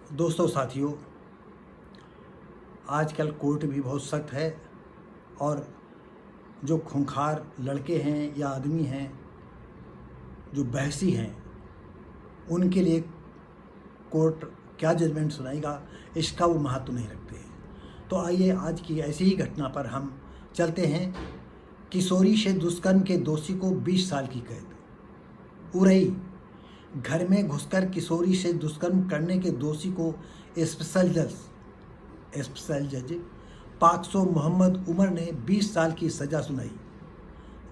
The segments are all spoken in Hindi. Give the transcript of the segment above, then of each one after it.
दोस्तों साथियों, आजकल कोर्ट भी बहुत सख्त है और जो खूंखार लड़के हैं या आदमी हैं जो बहसी हैं उनके लिए कोर्ट क्या जजमेंट सुनाएगा इसका वो महत्व नहीं रखते हैं। तो आइए आज की ऐसी ही घटना पर हम चलते हैं। किशोरी से दुष्कर्म के दोषी को 20 साल की कैद। उरई, घर में घुसकर किशोरी से दुष्कर्म करने के दोषी को स्पेशल जज पाक्सो मोहम्मद उमर ने 20 साल की सज़ा सुनाई।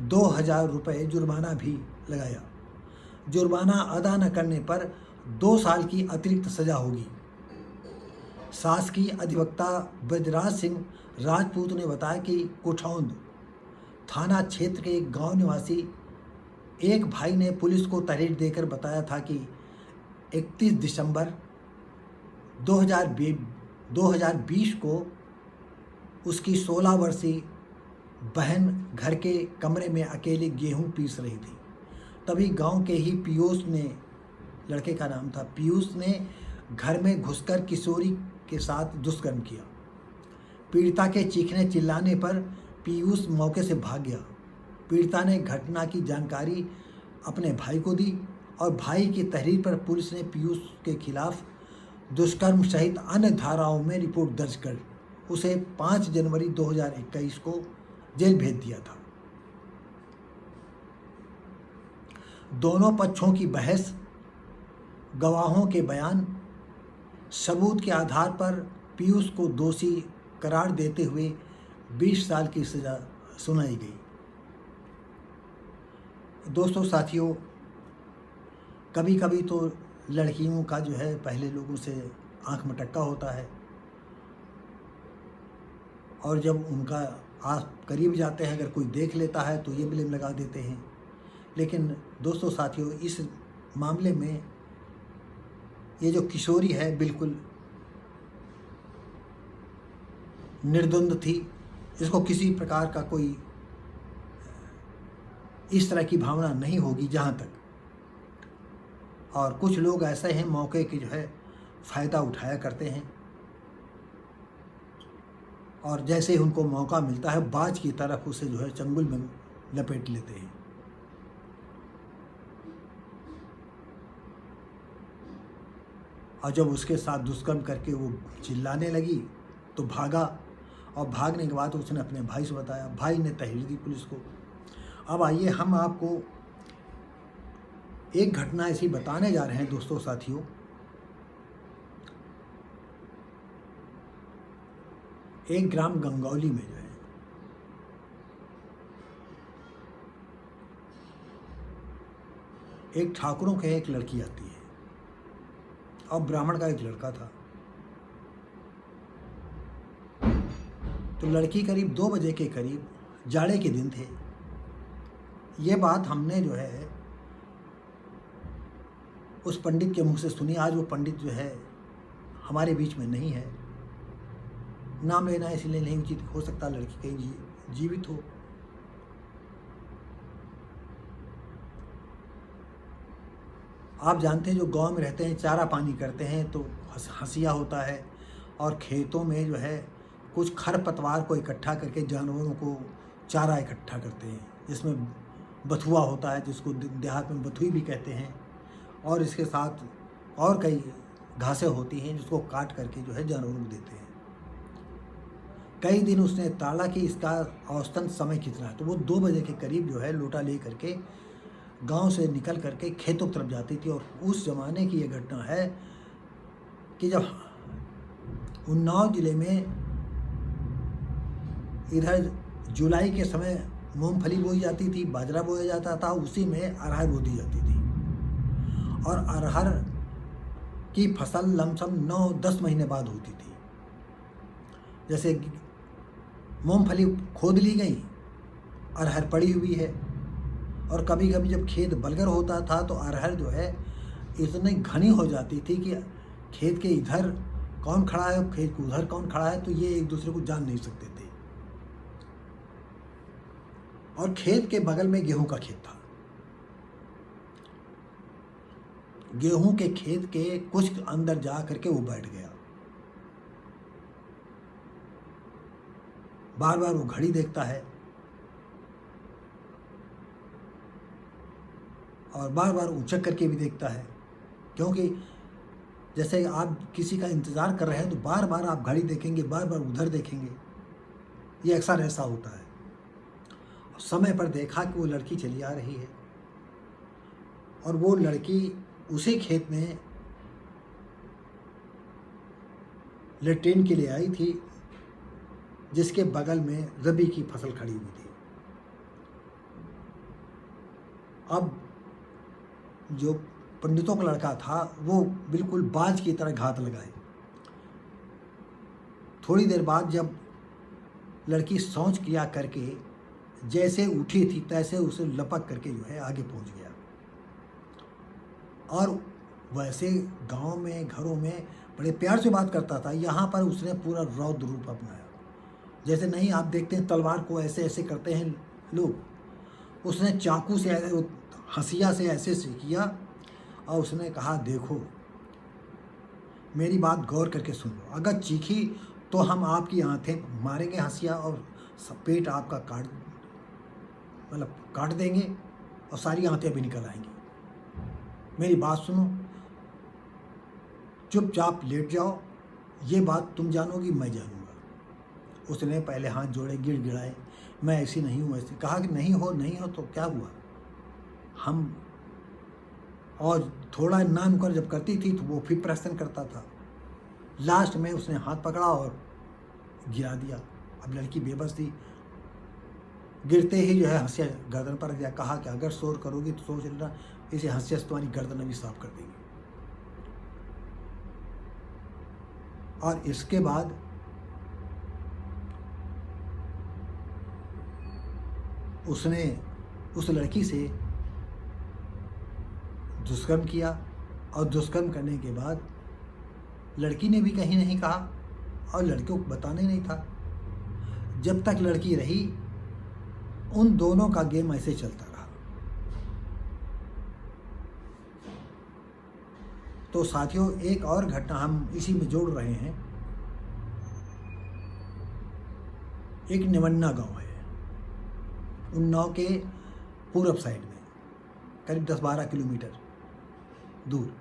2000 रुपये जुर्माना भी लगाया। जुर्माना अदा न करने पर 2 साल की अतिरिक्त सज़ा होगी। शासकीय अधिवक्ता ब्रजराज सिंह राजपूत ने बताया कि कुठौंद थाना क्षेत्र के एक गांव निवासी एक भाई ने पुलिस को तहरीर देकर बताया था कि 31 दिसंबर 2020 को उसकी 16 वर्षीय बहन घर के कमरे में अकेले गेहूं पीस रही थी। तभी गांव के ही पीयूष ने, लड़के का नाम था पीयूष ने, घर में घुसकर किशोरी के साथ दुष्कर्म किया। पीड़िता के चीखने चिल्लाने पर पीयूष मौके से भाग गया। पीड़िता ने घटना की जानकारी अपने भाई को दी और भाई की तहरीर पर पुलिस ने पीयूष के खिलाफ दुष्कर्म सहित अन्य धाराओं में रिपोर्ट दर्ज कर उसे 5 जनवरी 2021 को जेल भेज दिया था। दोनों पक्षों की बहस, गवाहों के बयान, सबूत के आधार पर पीयूष को दोषी करार देते हुए 20 साल की सज़ा सुनाई गई। दोस्तों साथियों, कभी कभी तो लड़कियों का जो है पहले लोगों से आंख मटक्का होता है और जब उनका आप करीब जाते हैं, अगर कोई देख लेता है तो ये ब्लेम लगा देते हैं। लेकिन दोस्तों साथियों, इस मामले में ये जो किशोरी है बिल्कुल निर्दोष थी। इसको किसी प्रकार का कोई इस तरह की भावना नहीं होगी जहाँ तक। और कुछ लोग ऐसे हैं मौके की जो है फ़ायदा उठाया करते हैं और जैसे ही उनको मौका मिलता है बाज की तरफ उसे जो है चंगुल में लपेट लेते हैं। और जब उसके साथ दुष्कर्म करके वो चिल्लाने लगी तो भागा और भागने के बाद उसने अपने भाई से बताया। भाई ने तहरीर दी पुलिस को। अब आइए हम आपको एक घटना ऐसी बताने जा रहे हैं दोस्तों साथियों। एक ग्राम गंगौली में जो है एक ठाकुरों के एक लड़की आती है और ब्राह्मण का एक लड़का था। तो लड़की करीब 2 बजे के करीब, जाड़े के दिन थे, ये बात हमने जो है उस पंडित के मुंह से सुनी। आज वो पंडित जो है हमारे बीच में नहीं है, नाम लेना इसलिए नहीं उचित हो सकता, लड़की कहीं जीवित हो। आप जानते हैं जो गांव में रहते हैं, चारा पानी करते हैं तो हंसिया होता है और खेतों में जो है कुछ खरपतवार को इकट्ठा करके जानवरों को चारा इकट्ठा करते हैं, जिसमें बथुआ होता है, जिसको देहात में बथुई भी कहते हैं, और इसके साथ और कई घासें होती हैं जिसको काट करके जो है जानवरों को देते हैं। कई दिन उसने ताड़ा कि इसका औसतन समय कितना है, तो वो 2 बजे के करीब जो है लोटा ले करके गांव से निकल करके खेतों की तरफ जाती थी। और उस ज़माने की ये घटना है कि जब उन्नाव ज़िले में इधर जुलाई के समय मूंगफली बोई जाती थी, बाजरा बोया जाता था, उसी में अरहर बो दी जाती थी। और अरहर की फसल लमसम 9-10 महीने बाद होती थी। जैसे मूंगफली खोद ली गई, अरहर पड़ी हुई है, और कभी कभी जब खेत बलगर होता था तो अरहर जो है इतनी घनी हो जाती थी कि खेत के इधर कौन खड़ा है, खेत के उधर कौन खड़ा है, तो ये एक दूसरे को जान नहीं सकते थे। और खेत के बगल में गेहूं का खेत था। गेहूं के खेत के कुछ अंदर जा करके वो बैठ गया। बार बार वो घड़ी देखता है और बार बार ऊंचक करके भी देखता है, क्योंकि जैसे आप किसी का इंतज़ार कर रहे हैं तो बार बार आप घड़ी देखेंगे, बार बार उधर देखेंगे, ये अक्सर ऐसा होता है। समय पर देखा कि वो लड़की चली आ रही है और वो लड़की उसी खेत में लेट्रिन के लिए आई थी जिसके बगल में रबी की फसल खड़ी हुई थी। अब जो पंडितों का लड़का था वो बिल्कुल बाज की तरह घात लगाए। थोड़ी देर बाद जब लड़की शौच किया करके जैसे उठी थी तैसे उसे लपक करके जो है आगे पहुंच गया। और वैसे गांव में घरों में बड़े प्यार से बात करता था, यहाँ पर उसने पूरा रौद्र रूप अपनाया। जैसे नहीं आप देखते हैं तलवार को ऐसे ऐसे करते हैं लोग, उसने चाकू से हंसिया से ऐसे से किया और उसने कहा देखो मेरी बात गौर करके सुन लो, अगर चीखी तो हम आपकी आंखें मारेंगे हंसिया और पेट आपका काट देंगे और सारी आंतें भी निकल आएंगी। मेरी बात सुनो, चुपचाप लेट जाओ, ये बात तुम जानोगी मैं जानूंगा। उसने पहले हाथ जोड़े, गिड़गिड़ाए, मैं ऐसी नहीं हूँ ऐसी। कहा कि नहीं हो तो क्या हुआ, हम और थोड़ा ना नुकर जब करती थी तो वो फिर प्रश्न करता था। लास्ट में उसने हाथ पकड़ा और गिरा दिया। अब लड़की बेबस थी, गिरते ही जो है हंसिया गर्दन पर रख दिया। कहा कि अगर शोर करोगी तो सोच लेना इसे हंसिया से तुम्हारी गर्दन भी साफ कर देंगे। और इसके बाद उसने उस लड़की से दुष्कर्म किया और दुष्कर्म करने के बाद लड़की ने भी कहीं नहीं कहा और लड़के को बताना ही नहीं था। जब तक लड़की रही उन दोनों का गेम ऐसे चलता रहा। तो साथियों एक और घटना हम इसी में जोड़ रहे हैं। एक निवन्ना गांव है उन्नाव के पूरब साइड में, करीब 10-12 किलोमीटर दूर।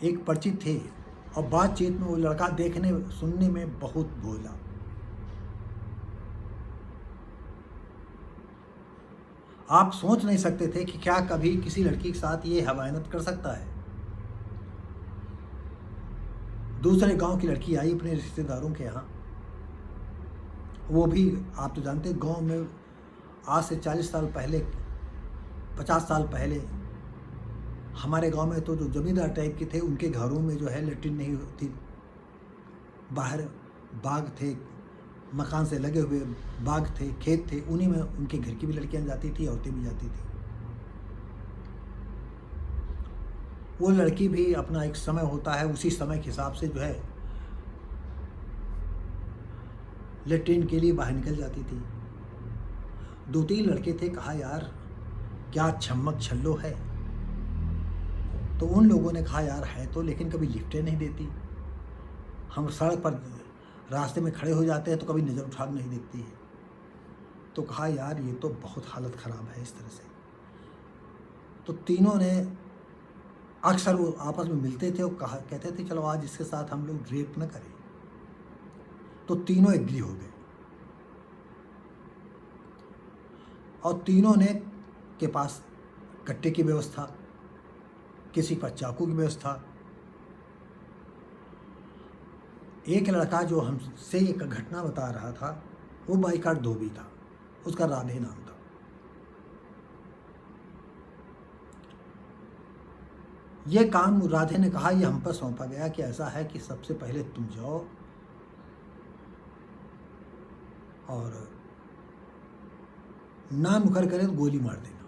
एक परिचित थे और बातचीत में वो लड़का देखने सुनने में बहुत भोला। आप सोच नहीं सकते थे कि क्या कभी किसी लड़की के साथ ये हवायनत कर सकता है। दूसरे गांव की लड़की आई अपने रिश्तेदारों के यहाँ, वो भी आप तो जानते हैं गांव में आज से 40 साल पहले 50 साल पहले हमारे गांव में तो जो जमींदार टाइप के थे उनके घरों में जो है लेट्रिन नहीं होती, बाहर बाग थे, मकान से लगे हुए बाग थे, खेत थे, उन्हीं में उनके घर की भी लड़कियां जाती थी, औरतें भी जाती थी। वो लड़की भी अपना एक समय होता है, उसी समय के हिसाब से जो है लेट्रिन के लिए बाहर निकल जाती थी। 2-3 लड़के थे, कहा यार क्या छम्मक छल्लो है। तो उन लोगों ने कहा यार है तो, लेकिन कभी लिफ्टें नहीं देती, हम सड़क पर रास्ते में खड़े हो जाते हैं तो कभी नज़र उठा नहीं देखती है। तो कहा यार ये तो बहुत हालत ख़राब है इस तरह से। तो तीनों ने अक्सर वो आपस में मिलते थे और कहते थे चलो आज इसके साथ हम लोग रेप न करें। तो तीनों एग्री हो गए और तीनों ने के पास कट्टे की व्यवस्था, किसी पर चाकू की व्यवस्था। एक लड़का जो हमसे एक घटना बता रहा था वो बाइकाट धोबी था, उसका राधे नाम था। ये काम राधे ने कहा ये हम पर सौंपा गया कि ऐसा है कि सबसे पहले तुम जाओ और ना मुकर करे तो गोली मार देना।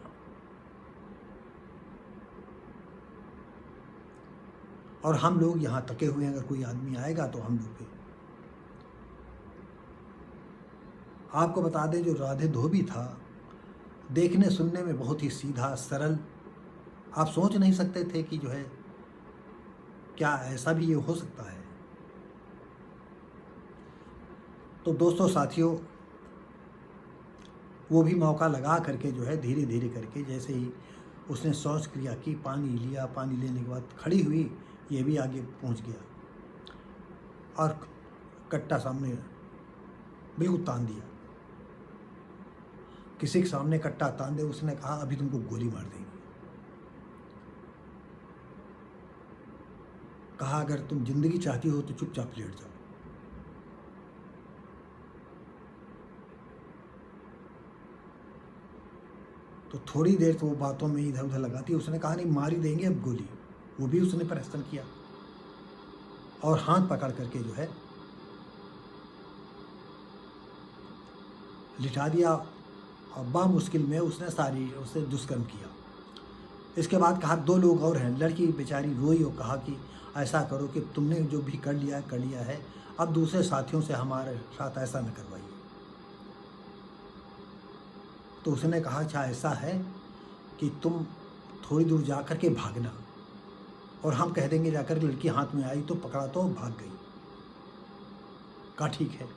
और हम लोग यहाँ तके हुए हैं, अगर कोई आदमी आएगा तो हम लोग पे। आपको बता दें जो राधे धोबी था देखने सुनने में बहुत ही सीधा सरल, आप सोच नहीं सकते थे कि जो है क्या ऐसा भी ये हो सकता है। तो दोस्तों साथियों, वो भी मौका लगा करके जो है धीरे धीरे करके, जैसे ही उसने शौच क्रिया की, पानी लिया, पानी लेने के बाद खड़ी हुई, ये भी आगे पहुंच गया और कट्टा सामने बिल्कुल तान दिया। किसी के सामने कट्टा तान दे, उसने कहा अभी तुमको गोली मार देंगे। कहा अगर तुम जिंदगी चाहती हो तो चुपचाप लेट जाओ। तो थोड़ी देर तो वो बातों में इधर उधर लगाती, उसने कहा नहीं मार ही देंगे अब गोली। वो भी उसने प्रयत्न किया और हाथ पकड़ करके जो है लिटा दिया और बा मुश्किल में उसने सारी उससे दुष्कर्म किया। इसके बाद कहा 2 लोग और हैं। लड़की बेचारी रोई और कहा कि ऐसा करो कि तुमने जो भी कर लिया है, अब दूसरे साथियों से हमारे साथ ऐसा न करवाइए। तो उसने कहा अच्छा ऐसा है कि तुम थोड़ी दूर जा कर के भागना और हम कह देंगे जाकर लड़की हाथ में आई तो पकड़ा तो भाग गई। कहा ठीक है।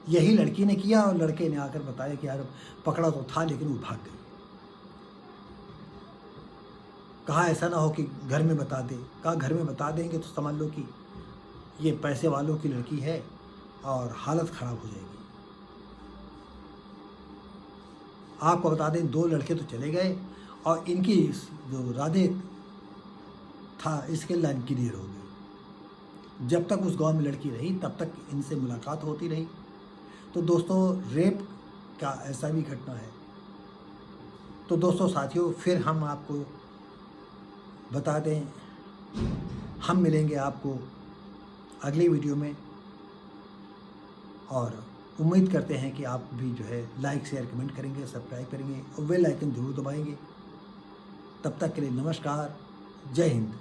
यही लड़की ने किया और लड़के ने आकर बताया कि यार पकड़ा तो था लेकिन वो भाग गई। कहा ऐसा ना हो कि घर में बता दे। कहा घर में बता देंगे तो समझ लो कि ये पैसे वालों की लड़की है और हालत ख़राब हो जाएगी। आपको बता दें 2 लड़के तो चले गए और इनकी जो राधे था इसके लाइन क्लियर हो गई। जब तक उस गांव में लड़की रही तब तक इनसे मुलाकात होती रही। तो दोस्तों रेप का ऐसा भी घटना है। तो दोस्तों साथियों, फिर हम आपको बता दें, हम मिलेंगे आपको अगली वीडियो में और उम्मीद करते हैं कि आप भी जो है लाइक शेयर कमेंट करेंगे, सब्सक्राइब करेंगे और बेल आइकन जरूर दबाएंगे। तब तक के लिए नमस्कार, जय हिंद।